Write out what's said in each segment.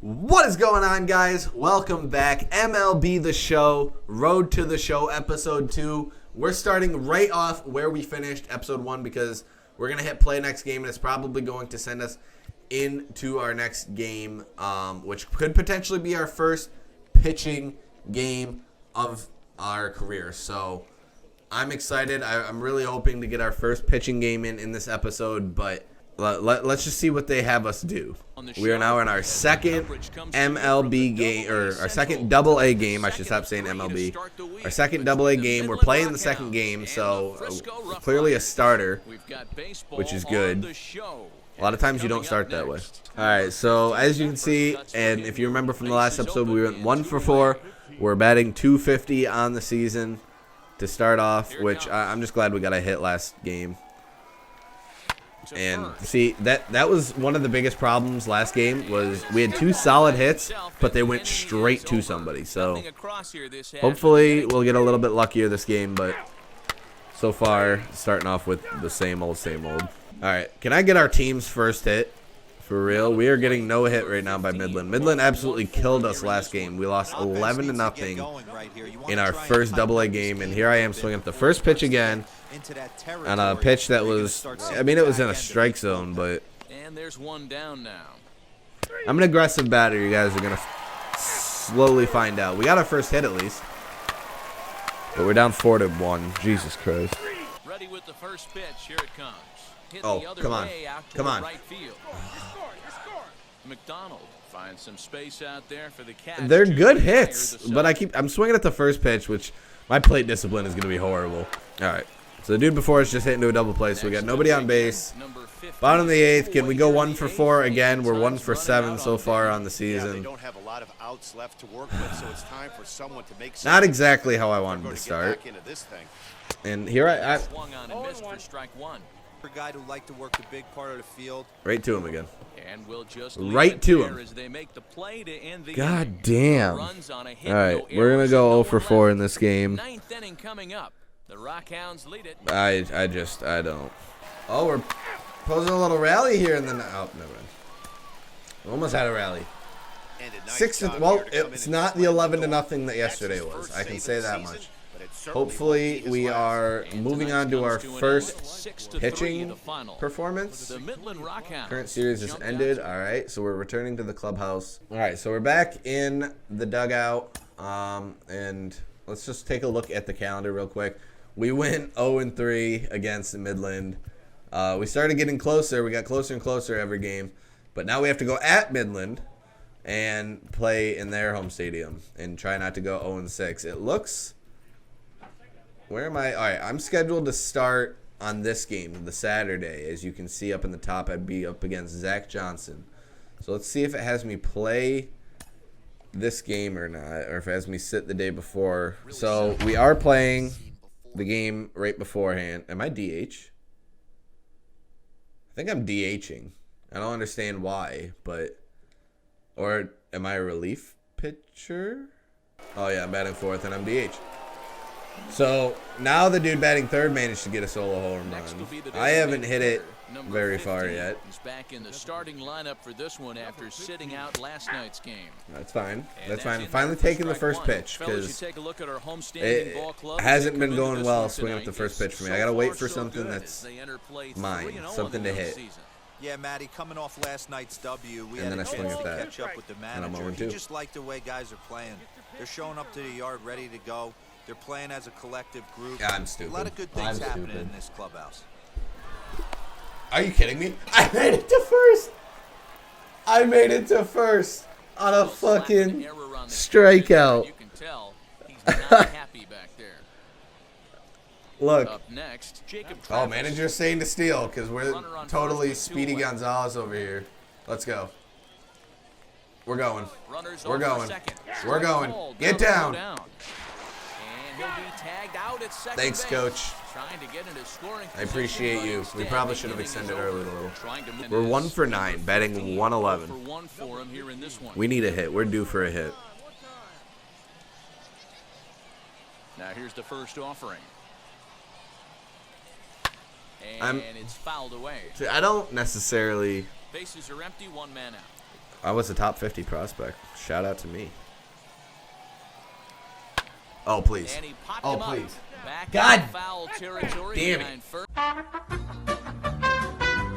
What is going on, guys? Welcome back. MLB The Show, Road to the Show, Episode 2. We're starting right off where we finished Episode 1 because we're going to hit play next game, and it's probably going to send us into our next game, which could potentially be our first pitching game of our career. So I'm excited. I'm really hoping to get our first pitching game in this episode, but let's just see what they have us do. We are now in our second MLB game, or our second Double-A game. I should stop saying MLB. Our second Double-A game. We're playing the second game, so clearly a starter, which is good. A lot of times you don't start that way. All right, so as you can see, and if you remember from the last episode, we went 1 for 4. We're batting .250 on the season to start off, which I'm just glad we got a hit last game. And see, that was one of the biggest problems last game, was we had 2 solid hits, but they went straight to somebody. So hopefully we'll get a little bit luckier this game, but so far starting off with the same old, same old. All right, can I get our team's first hit? For real, we are getting no hit right now by Midland. Midland absolutely killed us last game. We lost 11-0 in our first Double-A game, and here I am swinging up the first pitch again on a pitch that was, I mean, it was in a strike zone, but there's one down now. I'm an aggressive batter. You guys are going to slowly find out. We got our first hit at least, but we're down 4-1. Jesus Christ. Ready with the first pitch. Here it comes. Oh, come on. Come on. Right field. McDonald finds some space out there for the catch. They're good hits, but I'm swinging at the first pitch, which my plate discipline is going to be horrible. All right. So the dude before us just hit into a double play, so we got nobody on base. Bottom of the 8th. Can we go 1 for 4 again? We're 1 for 7 so far on the season. Not exactly how I wanted to start. And here I swung on and missed for strike one. For a guy who liked to work the big part of the field. Right to him again. And we'll just right to him. As they make the play to end the God damn. All right, we're going to go 0 for 4 in this game. 9th inning coming up. The Rockhounds lead it. I don't. Oh, we're posing a little rally here in the... Oh, never mind. Almost had a rally. 6. Well, it's not the 11-0 that yesterday was. I can say that much. Hopefully, we are moving on to our first pitching performance. Current series has ended. All right, so we're returning to the clubhouse. All right, so we're back in the dugout, and let's just take a look at the calendar real quick. We went 0-3 against Midland. We started getting closer. We got closer and closer every game, but now we have to go at Midland and play in their home stadium and try not to go 0-6. It looks... Where am I? All right, I'm scheduled to start on this game, the Saturday. As you can see up in the top, I'd be up against Zach Johnson. So let's see if it has me play this game or not, or if it has me sit the day before. So we are playing the game right beforehand. Am I DH? I think I'm DHing. I don't understand why, but... Or am I a relief pitcher? Oh, yeah, I'm batting 4th, and I'm DH. So now the dude batting 3rd managed to get a solo home run. I haven't hit it very far yet. He's back in the starting lineup for this one after sitting out last night's game. That's fine. That's fine. I'm finally taking the first pitch because it hasn't been going well swinging up the first pitch for me. I got to wait for something that's mine, something to hit. Yeah, Matty, coming off last night's W, we and had then I swing at that. catch up with the manager. He just liked the way guys are playing. They're showing up to the yard ready to go. They're playing as a collective group. Yeah, I'm stupid. A lot of good things happening in this clubhouse. Are you kidding me? I made it to first. I made it to first on a fucking strikeout. You can tell he's not happy back there. Look. Up next, Jacob Oh, manager's saying to steal because we're totally Speedy Gonzalez over here. Let's go. We're going. We're going. We're going. Get down. Thanks, Coach. I appreciate you. We probably should have extended early a little. We're 1 for 9, batting 111. We need a hit. We're due for a hit. Now here's the first offering. And it's fouled away. See, I don't necessarily... Bases are empty, 1 man out. I was a top 50 prospect. Shout out to me. Oh, please. Oh, please. God damn it.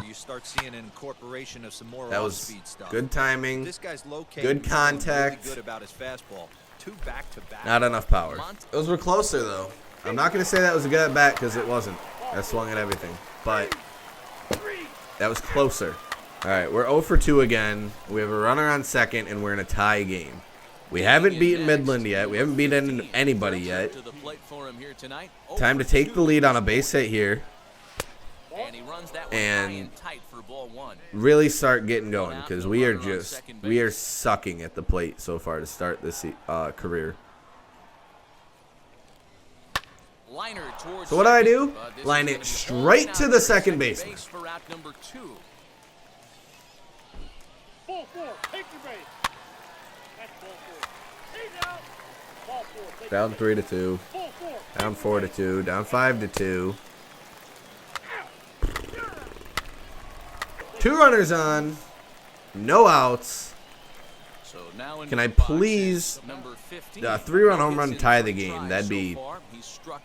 You start seeing an incorporation of some more That was off-speed stuff. good timing, This guy's located, good contact. Really good about his fastball. 2 back-to-back. Not enough power. Those were closer, though. I'm not going to say that was a good at-bat because it wasn't. I swung at everything. But that was closer. All right, we're 0 for 2 again. We have a runner on second, and we're in a tie game. We haven't beaten Midland yet. We haven't beaten anybody yet. Time to take the lead on a base hit here. And really start getting going because we are sucking at the plate so far to start this career. So what do I do? Line it straight to the second baseman. Down 3-2. Down 4-2. Down 5-2. 2 runners on. No outs. Can I please 3-run home run tie the game? That'd be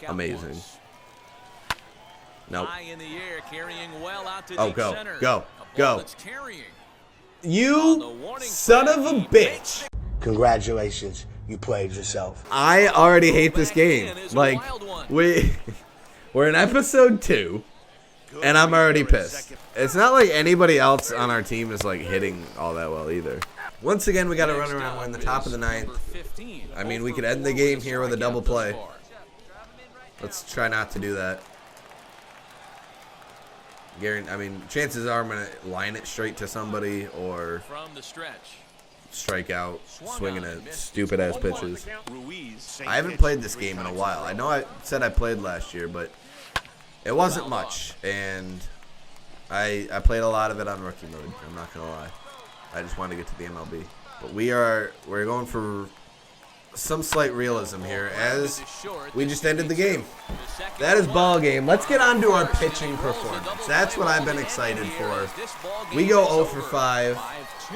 amazing. Nope. Oh, go. Go. Go. You son of a bitch. Congratulations. You played yourself. I already hate this game. Like, we're in episode 2, and I'm already pissed. It's not like anybody else on our team is, like, hitting all that well either. Once again, we got a runner and we're in the top of the 9th. I mean, we could end the game here with a double play. Let's try not to do that. I mean, chances are I'm going to line it straight to somebody or strike out, swinging at stupid-ass pitches. I haven't played this game in a while. I know I said I played last year, but it wasn't much. And I played a lot of it on rookie mode. I'm not going to lie. I just wanted to get to the MLB. But we're going for some slight realism here as we just ended the game. That is ball game. Let's get on to our pitching performance. That's what I've been excited for. We go 0 for 5.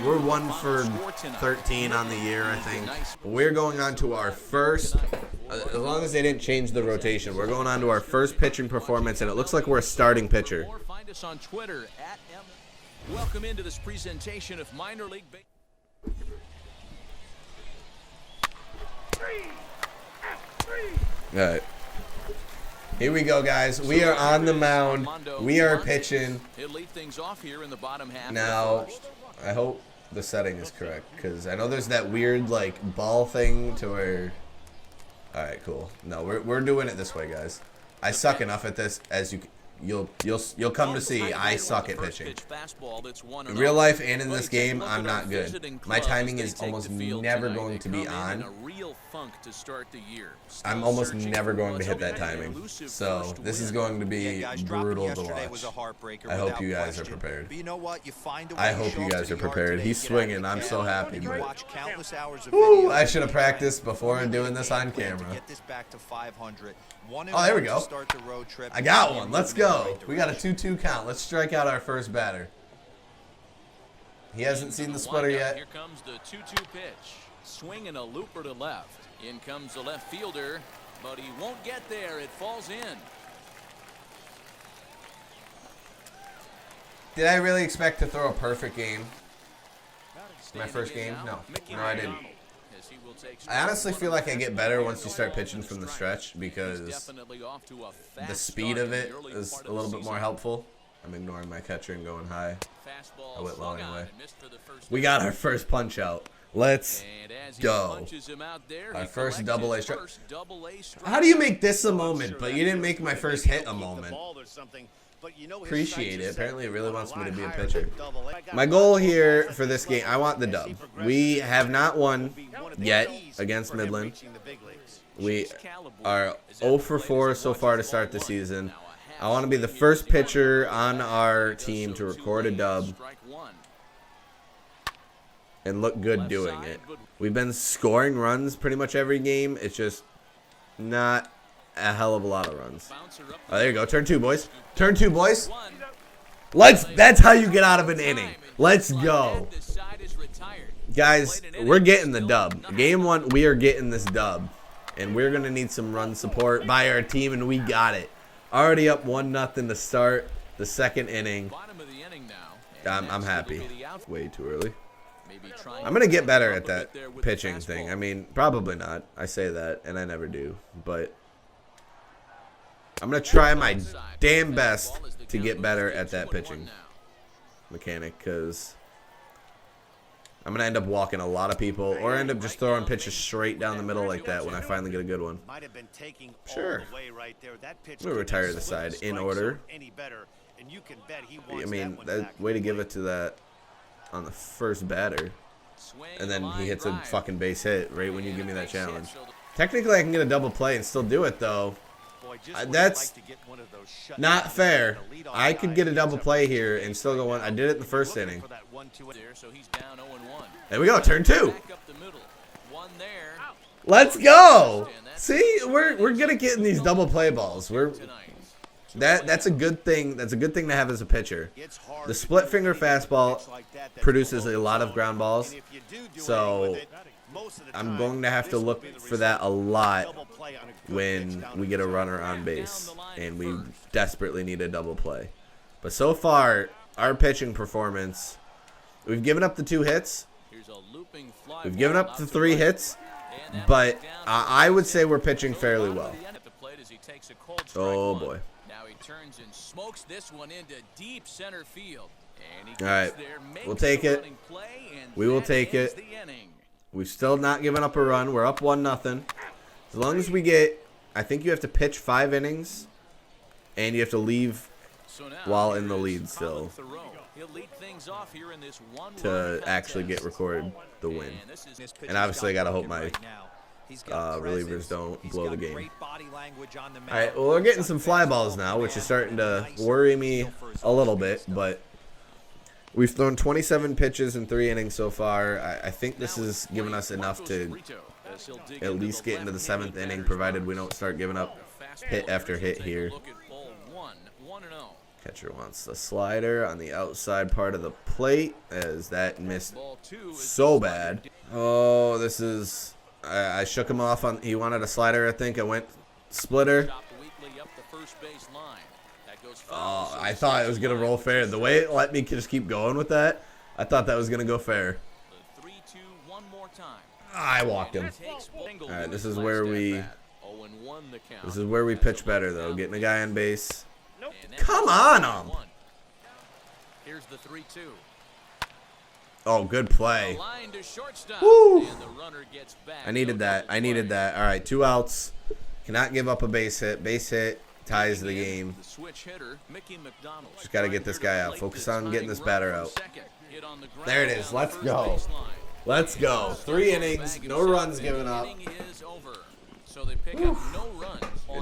We're 1 for 13 on the year, I think. We're going on to our first, as long as they didn't change the rotation, we're going on to our first pitching performance, and it looks like we're a starting pitcher. Find us on Twitter at Welcome into this presentation of minor league baseball. All right. Here we go, guys. We are on the mound. We are pitching. Now, I hope the setting is correct because I know there's that weird like ball thing to where. All right, cool. No, we're doing it this way, guys. I suck enough at this as you'll come to see. I suck at pitching. In real life and in this game, I'm not good. My timing is almost never going to be on. I'm almost never going to hit that timing. So this is going to be brutal to watch. I hope you guys are prepared. I hope you guys are prepared. He's swinging. I'm so happy. Ooh, I should have practiced before doing this on camera. Oh, there we go. I got one. Let's go. We got a 2-2 count. Let's strike out our first batter. He hasn't seen the splitter yet. Here comes the 2-2 pitch. Swing and a looper to left. In comes the left fielder, but he won't get there. It falls in. Did I really expect to throw a perfect game? My first game? No. No, I didn't. I honestly feel like I get better once you start pitching from the stretch because the speed of it is a little bit more helpful. I'm ignoring my catcher and going high. I went low anyway. We got our first punch out. Let's go. Our first double-A strike. How do you make this a moment, but you didn't make my first hit a moment? Appreciate it. Apparently it really wants me to be a pitcher. My goal here for this game, I want the dub. We have not won yet against Midland. We are 0 for 4 so far to start the season. I want to be the first pitcher on our team to record a dub and look good doing it. We've been scoring runs pretty much every game. It's just not a hell of a lot of runs. Oh, there you go. Turn 2, boys. Turn 2, boys. That's how you get out of an inning. Let's go. Guys, we're getting the dub. Game 1, we are getting this dub. And we're going to need some run support by our team, and we got it. Already up 1-0 to start the second inning. I'm happy. Way too early. I'm going to get better at that pitching thing. I mean, probably not. I say that, and I never do. But I'm going to try my damn best to get better at that pitching mechanic, because I'm going to end up walking a lot of people, or end up just throwing pitches straight down the middle like that when I finally get a good one. Sure. We'll retire the side in order. I mean, that way to give it to that on the first batter. And then he hits a fucking base hit right when you give me that challenge. Technically, I can get a double play and still do it, though. That's not fair. I could get a double play here and still go one. I did it in the first inning. There we go, turn 2. Let's go. See, we're good at getting these double play balls. That's a good thing. That's a good thing to have as a pitcher. The split finger fastball produces a lot of ground balls, so I'm going to have to look for that a lot when we get a runner on base and we desperately need a double play. But so far, our pitching performance, we've given up the 2 hits. We've given up the 3 hits, but I would say we're pitching fairly well. Oh boy. Now he turns and smokes this one into deep center field. All right, we'll take it. We will take it. We've still not given up a run. We're up 1-0. As long as we get, I think you have to pitch 5 innings, and you have to leave while in the lead still to actually get recorded the win. And obviously, I gotta hope my relievers don't blow the game. All right, well, we're getting some fly balls now, which is starting to worry me a little bit, but we've thrown 27 pitches in 3 innings so far. I think this is giving us enough to at least get into the 7th inning, provided we don't start giving up hit after hit here. Catcher wants the slider on the outside part of the plate, as that missed so bad. Oh, this is... I shook him off on... He wanted a slider, I think. I went splitter. Oh, I thought it was going to roll fair. The way it let me just keep going with that, I thought that was going to go fair. I walked him. All right, this is where we pitch better, though. Getting a guy on base. Come on, Here's the 3-2. Oh, good play. Woo. I needed that. I needed that. All right, 2 outs. Cannot give up a base hit. Base hit ties the game. Just got to get this guy out. Focus on getting this batter out. There it is. Let's go. Let's go. 3 innings. No runs given up.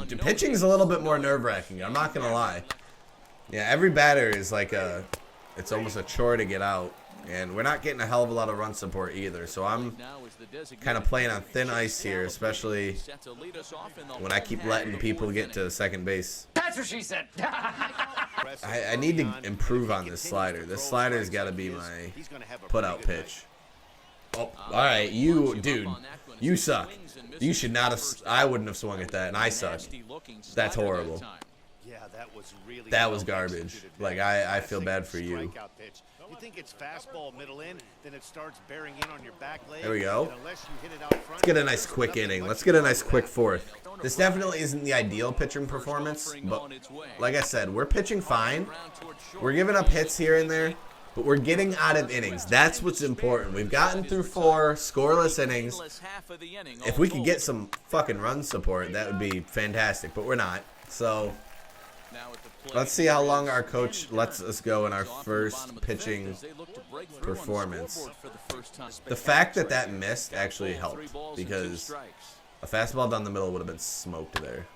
The pitching's a little bit more nerve-wracking. I'm not going to lie. Yeah, every batter is like it's almost a chore to get out. And we're not getting a hell of a lot of run support either. So I'm kind of playing on thin ice here, especially when I keep letting people get to second base. That's what she said. I need to improve on this slider. This slider's got to be my put-out pitch. Oh, all right, dude, you suck. You should not have. I wouldn't have swung at that, and I suck. That's horrible. That was garbage. Like, I feel bad for you. You think it's fastball middle in, then it starts bearing in on your back leg. There we go. Let's get a nice quick inning. Let's get a nice quick 4th. This definitely isn't the ideal pitching performance, but like I said, we're pitching fine. We're giving up hits here and there, but we're getting out of innings. That's what's important. We've gotten through 4 scoreless innings. If we could get some fucking run support, that would be fantastic, but we're not. So let's see how long our coach lets us go in our first pitching performance. The fact that that missed actually helped, because a fastball down the middle would have been smoked there.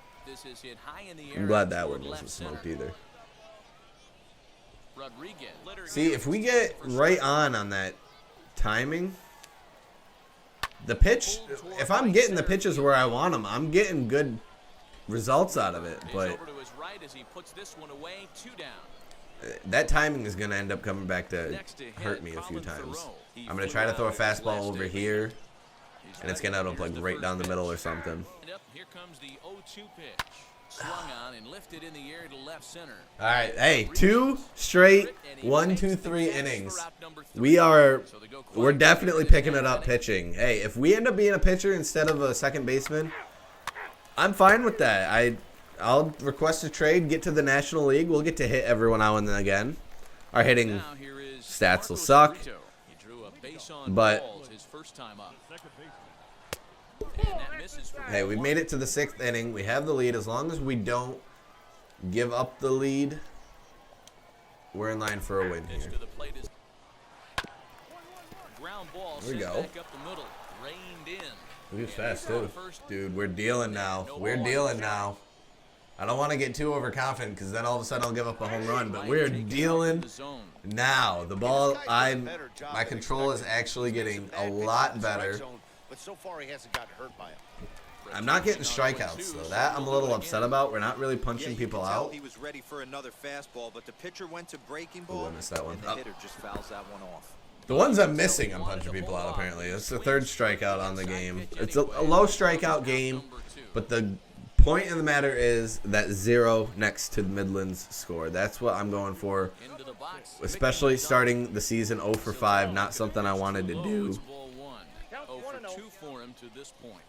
I'm glad that one wasn't smoked either. See, if we get right on that timing, the pitch, if I'm getting the pitches where I want them, I'm getting good results out of it, but that timing is going to end up coming back to hurt me a few times. I'm going to try to throw a fastball over here, and it's going to end up like right down the middle or something. Here comes the 0-2 pitch. Swung on and lifted in the air to left center. All right, hey, 2 straight 1, 2, 3 innings. We're definitely picking it up pitching. Hey, if we end up being a pitcher instead of a second baseman, I'm fine with that. I'll request a trade, get to the National League. We'll get to hit every now and then again. Our hitting stats will suck, but hey, we've made it to the 6th inning. We have the lead. As long as we don't give up the lead, we're in line for a win here. There we go. He was fast, too. Dude, we're dealing now. We're dealing now. I don't want to get too overconfident because then all of a sudden I'll give up a home run, but we're dealing now. The ball, my control is actually getting a lot better. But so far he hasn't gotten hurt by him. I'm not getting strikeouts though. That I'm a little upset about. We're not really punching people out. He was ready for another fastball, but the pitcher went to breaking ball. Ooh, I missed that one. And the hitter just fouls that one off. The ones I'm missing, I'm punching people out apparently. It's the 3rd strikeout on the game. It's a low strikeout game, but the point of the matter is that 0 next to the Midlands score. That's what I'm going for, especially starting the season 0 for 5. Not something I wanted to do. 2 for him to this point.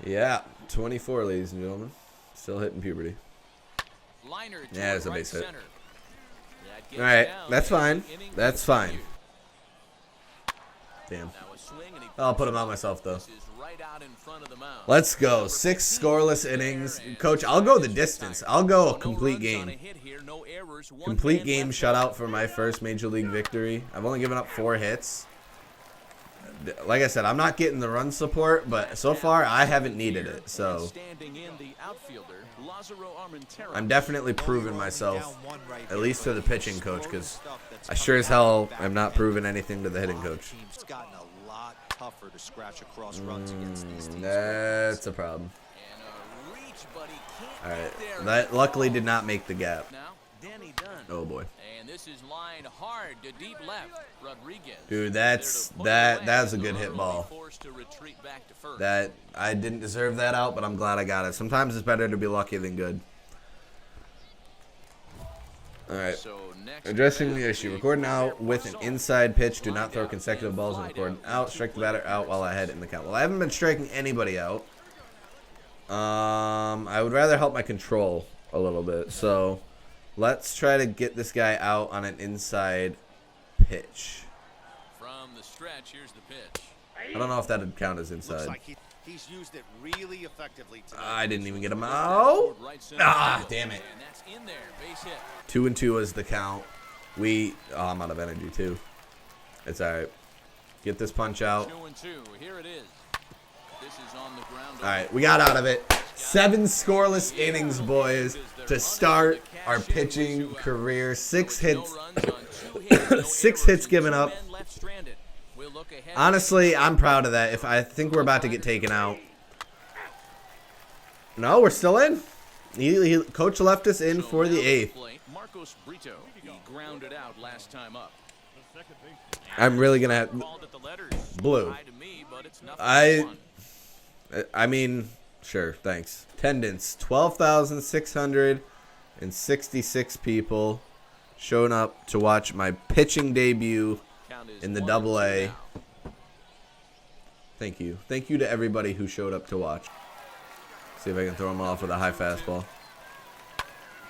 Yeah, 24, ladies and gentlemen. Still hitting puberty. Yeah, it's a base hit. All right, that's fine. That's fine. Damn. I'll put him on myself, though. Let's go. 6 scoreless innings. Coach, I'll go the distance. I'll go a complete game. Complete game shutout for my first Major League victory. I've only given up 4 hits. Like I said, I'm not getting the run support, but so far I haven't needed it. So I'm definitely proving myself, at least to the pitching coach, because I sure as hell am not proving anything to the hitting coach. That's a problem. All right, that luckily did not make the gap. Oh boy. And this is line hard to deep left. Rodriguez. Dude, that's a good hit ball. That I didn't deserve that out, but I'm glad I got it. Sometimes it's better to be lucky than good. All right. Addressing the issue. Record now with an inside pitch. Do not throw consecutive balls and record out. Strike the batter out while ahead in the count. Well, I haven't been striking anybody out. I would rather help my control a little bit. So let's try to get this guy out on an inside pitch. From the stretch, here's the pitch. I don't know if that would count as inside. Looks like he's used it really effectively tonight. I didn't even get him out. Ah, damn it. 2-2 is the count. I'm out of energy too. It's all right. Get this punch out. 2-2. Here it is. This is on the ground. All right, we got out of it. 7 scoreless innings, boys, to start our pitching career. 6 hits. 6 hits given up. Honestly, I'm proud of that. I think we're about to get taken out. No, we're still in. Coach left us in for the 8th. I'm really gonna have blue. I mean, sure, thanks. Attendance 12,666 people showing up to watch my pitching debut in the AA. Thank you. Thank you to everybody who showed up to watch. See if I can throw him off with a high fastball.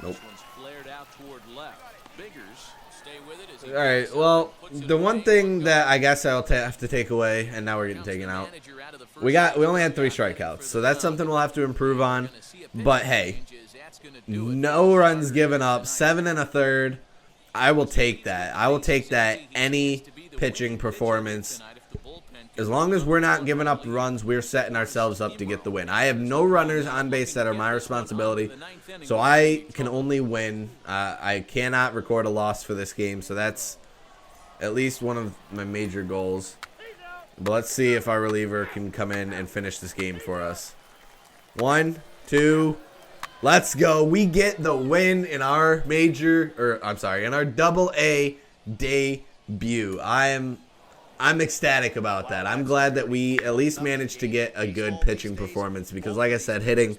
Nope. All right, well, the one thing that I guess I'll have to take away, and now we're getting taken out. We only had 3 strikeouts, so that's something we'll have to improve on. But hey, no runs given up, 7 1/3. I will take that. I will take that any pitching performance. As long as we're not giving up runs, we're setting ourselves up to get the win. I have no runners on base that are my responsibility, so I can only win. I cannot record a loss for this game, so that's at least one of my major goals. But let's see if our reliever can come in and finish this game for us. 1, 2, Let's go. We get the win in our in our Double-A debut. I'm ecstatic about that. I'm glad that we at least managed to get a good pitching performance because, like I said, hitting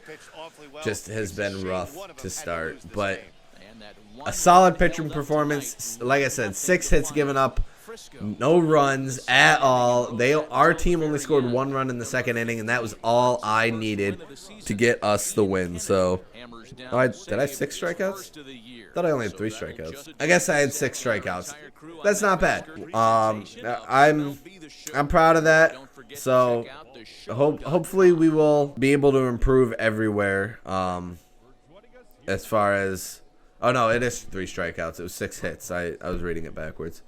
just has been rough to start. But a solid pitching performance. Like I said, 6 hits given up, no runs at all. Our team only scored 1 run in the second inning, and that was all I needed to get us the win. So, did I have 6 strikeouts? I thought I only had 3 strikeouts. I guess I had 6 strikeouts. That's not bad. I'm proud of that. So, hopefully we will be able to improve everywhere. As far as, oh no, it is 3 strikeouts. It was 6 hits. I was reading it backwards.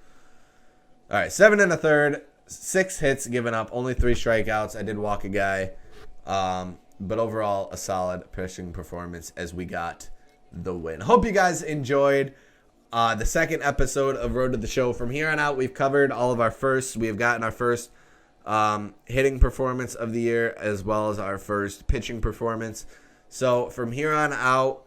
All right, 7 1/3, 6 hits given up, only 3 strikeouts. I did walk a guy, but overall a solid pitching performance as we got the win. Hope you guys enjoyed the second episode of Road to the Show. From here on out, we've covered all of our firsts. We have gotten our first hitting performance of the year as well as our first pitching performance. So from here on out,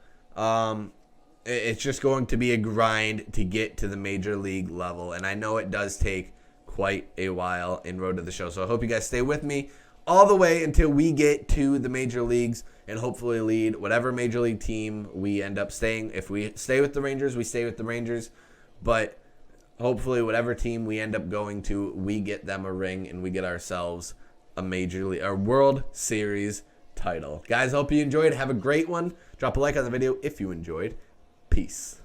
it's just going to be a grind to get to the major league level. And I know it does take quite a while in Road to the Show. So I hope you guys stay with me all the way until we get to the major leagues and hopefully lead whatever major league team we end up staying. If we stay with the Rangers, we stay with the Rangers. But hopefully whatever team we end up going to, we get them a ring and we get ourselves a World Series title. Guys, hope you enjoyed. Have a great one. Drop a like on the video if you enjoyed. Peace.